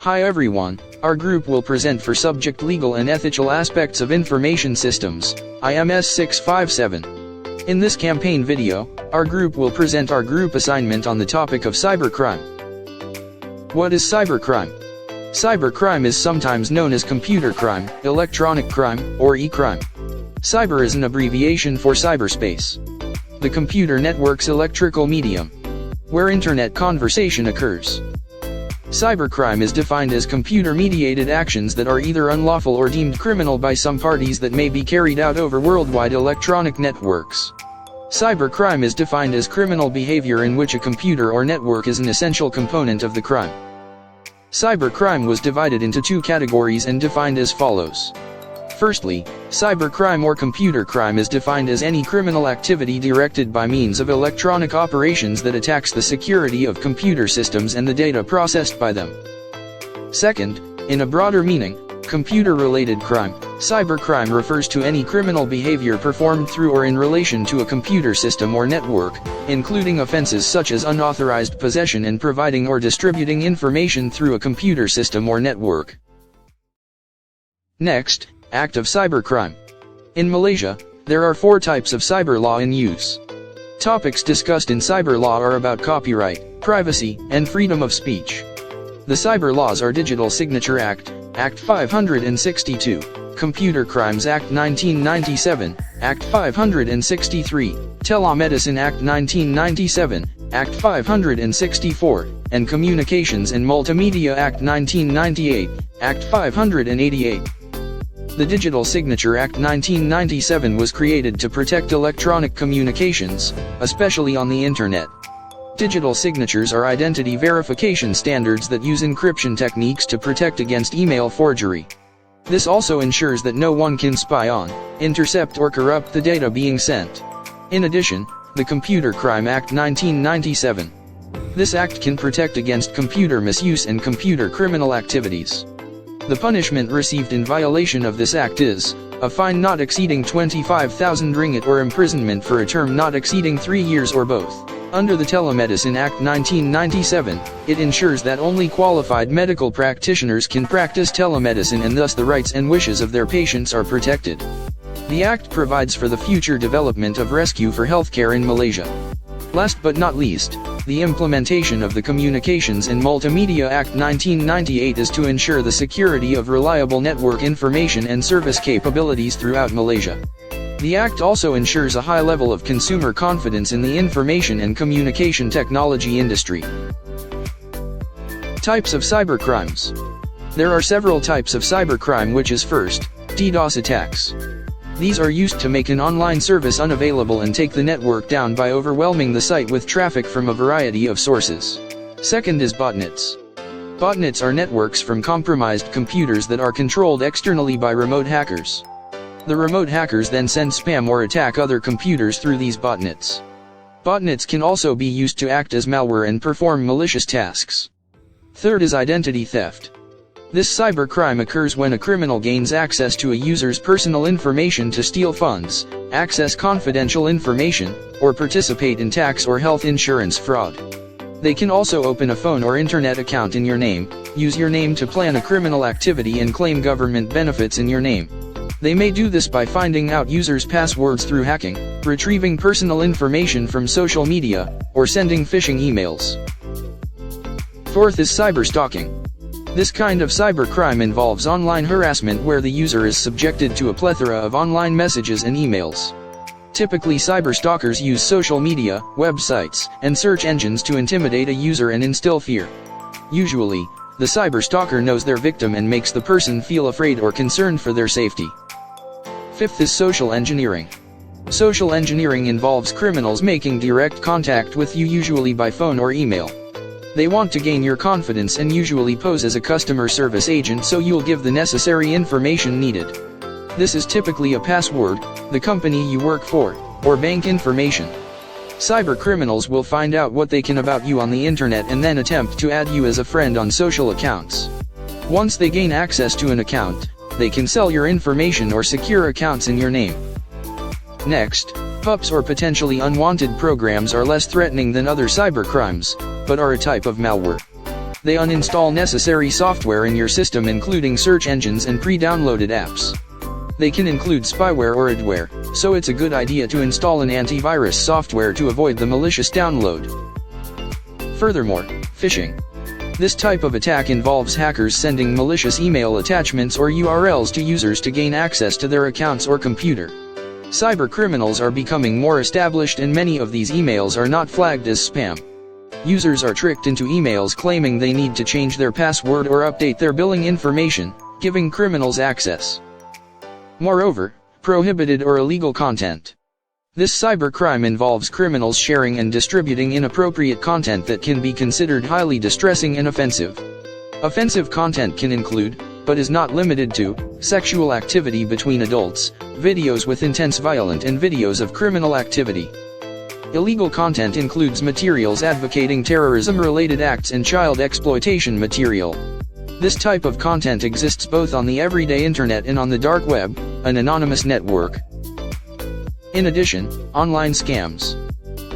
Hi everyone, our group will present for subject legal and ethical aspects of information systems, IMS 657. In this campaign video, our group will present our group assignment on the topic of cybercrime. What is cybercrime? Cybercrime is sometimes known as computer crime, electronic crime, or e-crime. Cyber is an abbreviation for cyberspace. The computer network's electrical medium, where internet conversation occurs. Cybercrime is defined as computer-mediated actions that are either unlawful or deemed criminal by some parties that may be carried out over worldwide electronic networks. Cybercrime is defined as criminal behavior in which a computer or network is an essential component of the crime. Cybercrime was divided into two categories and defined as follows. Firstly, cybercrime or computer crime is defined as any criminal activity directed by means of electronic operations that attacks the security of computer systems and the data processed by them. Second, in a broader meaning, computer-related crime, cybercrime refers to any criminal behavior performed through or in relation to a computer system or network, including offenses such as unauthorized possession and providing or distributing information through a computer system or network. Next, Act of Cybercrime. In Malaysia, there are 4 types of cyber law in use. Topics discussed in cyber law are about copyright, privacy, and freedom of speech. The cyber laws are Digital Signature Act, Act 562, Computer Crimes Act 1997, Act 563, Telemedicine Act 1997, Act 564, and Communications and Multimedia Act 1998, Act 588. The Digital Signature Act 1997 was created to protect electronic communications, especially on the Internet. Digital signatures are identity verification standards that use encryption techniques to protect against email forgery. This also ensures that no one can spy on, intercept or corrupt the data being sent. In addition, the Computer Crime Act 1997. This act can protect against computer misuse and computer criminal activities. The punishment received in violation of this act is a fine not exceeding 25,000 ringgit or imprisonment for a term not exceeding 3 years or both. Under the Telemedicine Act 1997, it ensures that only qualified medical practitioners can practice telemedicine and thus the rights and wishes of their patients are protected. The act provides for the future development of rescue for healthcare in Malaysia. Last but not least, the implementation of the Communications and Multimedia Act 1998 is to ensure the security of reliable network information and service capabilities throughout Malaysia. The Act also ensures a high level of consumer confidence in the information and communication technology industry. Types of cybercrimes. There are several types of cybercrime, which is first, DDoS attacks. These are used to make an online service unavailable and take the network down by overwhelming the site with traffic from a variety of sources. Second is botnets. Botnets are networks from compromised computers that are controlled externally by remote hackers. The remote hackers then send spam or attack other computers through these botnets. Botnets can also be used to act as malware and perform malicious tasks. Third is identity theft. This cybercrime occurs when a criminal gains access to a user's personal information to steal funds, access confidential information, or participate in tax or health insurance fraud. They can also open a phone or internet account in your name, use your name to plan a criminal activity and claim government benefits in your name. They may do this by finding out users' passwords through hacking, retrieving personal information from social media, or sending phishing emails. Fourth is cyberstalking. This kind of cybercrime involves online harassment where the user is subjected to a plethora of online messages and emails. Typically, cyberstalkers use social media, websites, and search engines to intimidate a user and instill fear. Usually, the cyberstalker knows their victim and makes the person feel afraid or concerned for their safety. Fifth is social engineering. Social engineering involves criminals making direct contact with you, usually by phone or email. They want to gain your confidence and usually pose as a customer service agent so you'll give the necessary information needed. This is typically a password, the company you work for, or bank information. Cyber criminals will find out what they can about you on the internet and then attempt to add you as a friend on social accounts. Once they gain access to an account, they can sell your information or secure accounts in your name. Next, PUPs or potentially unwanted programs are less threatening than other cybercrimes, but are a type of malware. They uninstall necessary software in your system, including search engines and pre-downloaded apps. They can include spyware or adware, so it's a good idea to install an antivirus software to avoid the malicious download. Furthermore, phishing. This type of attack involves hackers sending malicious email attachments or URLs to users to gain access to their accounts or computer. Cybercriminals are becoming more established, and many of these emails are not flagged as spam. Users are tricked into emails claiming they need to change their password or update their billing information, giving criminals access. Moreover, prohibited or illegal content. This cybercrime involves criminals sharing and distributing inappropriate content that can be considered highly distressing and offensive. Offensive content can include, but is not limited to, sexual activity between adults, videos with intense violent and videos of criminal activity. Illegal content includes materials advocating terrorism-related acts and child exploitation material. This type of content exists both on the everyday internet and on the dark web, an anonymous network. In addition, online scams.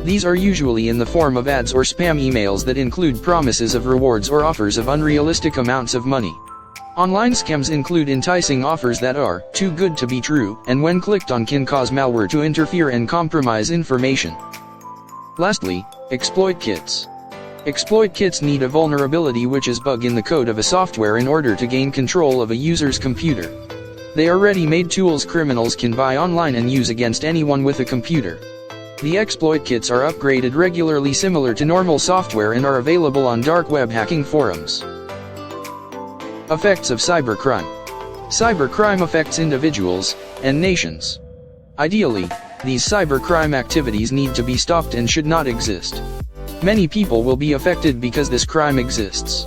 These are usually in the form of ads or spam emails that include promises of rewards or offers of unrealistic amounts of money. Online scams include enticing offers that are too good to be true, and when clicked on can cause malware to interfere and compromise information. Lastly, exploit kits. Exploit kits need a vulnerability, which is bug in the code of a software, in order to gain control of a user's computer. They are ready-made tools criminals can buy online and use against anyone with a computer. The exploit kits are upgraded regularly, similar to normal software, and are available on dark web hacking forums. Effects of cybercrime. Cybercrime affects individuals and nations. Ideally, these cybercrime activities need to be stopped and should not exist. Many people will be affected because this crime exists.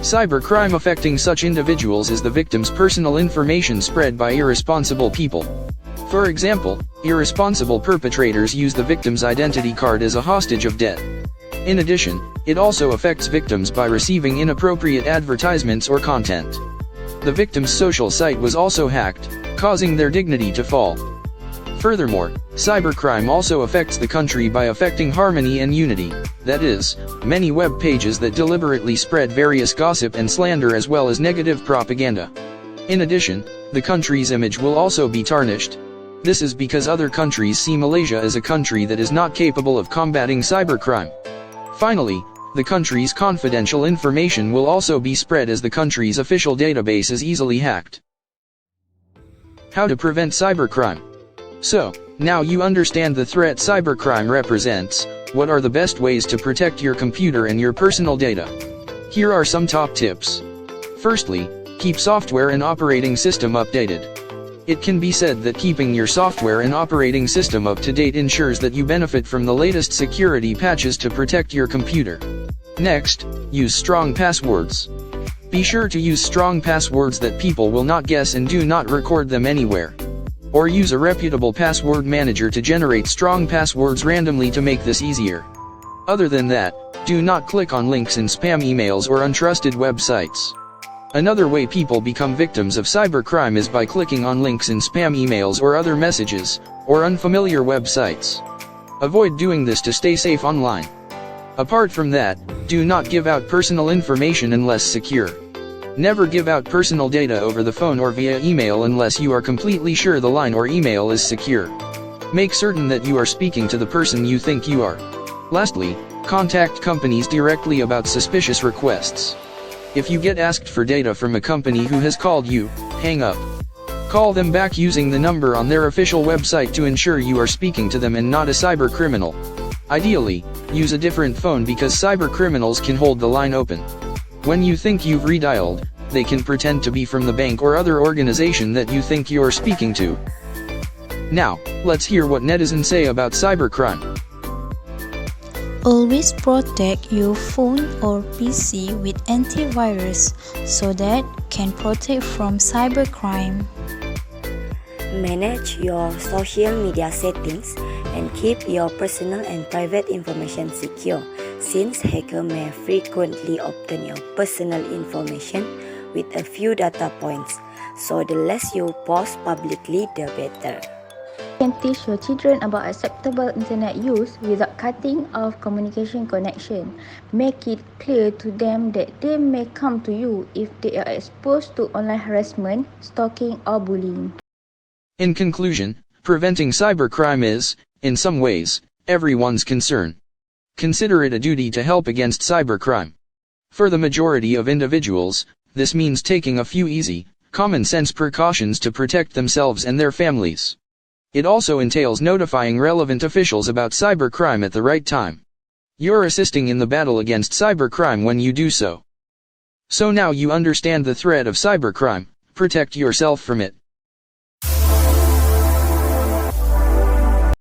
Cybercrime affecting such individuals is the victim's personal information spread by irresponsible people. For example, irresponsible perpetrators use the victim's identity card as a hostage of debt. In addition, it also affects victims by receiving inappropriate advertisements or content. The victim's social site was also hacked, causing their dignity to fall. Furthermore, cybercrime also affects the country by affecting harmony and unity, that is, many web pages that deliberately spread various gossip and slander as well as negative propaganda. In addition, the country's image will also be tarnished. This is because other countries see Malaysia as a country that is not capable of combating cybercrime. Finally, the country's confidential information will also be spread as the country's official database is easily hacked. How to prevent cybercrime? So, now you understand the threat cybercrime represents. What are the best ways to protect your computer and your personal data? Here are some top tips. Firstly, keep software and operating system updated. It can be said that keeping your software and operating system up to date ensures that you benefit from the latest security patches to protect your computer. Next, use strong passwords. Be sure to use strong passwords that people will not guess, and do not record them anywhere. Or use a reputable password manager to generate strong passwords randomly to make this easier. Other than that, do not click on links in spam emails or untrusted websites. Another way people become victims of cybercrime is by clicking on links in spam emails or other messages, or unfamiliar websites. Avoid doing this to stay safe online. Apart from that, do not give out personal information unless secure. Never give out personal data over the phone or via email unless you are completely sure the line or email is secure. Make certain that you are speaking to the person you think you are. Lastly, contact companies directly about suspicious requests. If you get asked for data from a company who has called you, hang up. Call them back using the number on their official website to ensure you are speaking to them and not a cyber criminal. Ideally, use a different phone because cyber criminals can hold the line open. When you think you've redialed, they can pretend to be from the bank or other organization that you think you're speaking to. Now, let's hear what netizens say about cybercrime. Always protect your phone or PC with antivirus so that can protect from cybercrime. Manage your social media settings and keep your personal and private information secure, since hackers may frequently obtain your personal information with a few data points, so the less you post publicly the better. can teach your children about acceptable internet use without cutting off communication connection. Make it clear to them that they may come to you if they are exposed to online harassment, stalking, or bullying. In conclusion, preventing cybercrime is, in some ways, everyone's concern. Consider it a duty to help against cybercrime. For the majority of individuals, this means taking a few easy, common-sense precautions to protect themselves and their families. It also entails notifying relevant officials about cybercrime at the right time. You're assisting in the battle against cybercrime when you do so. So now you understand the threat of cybercrime, protect yourself from it,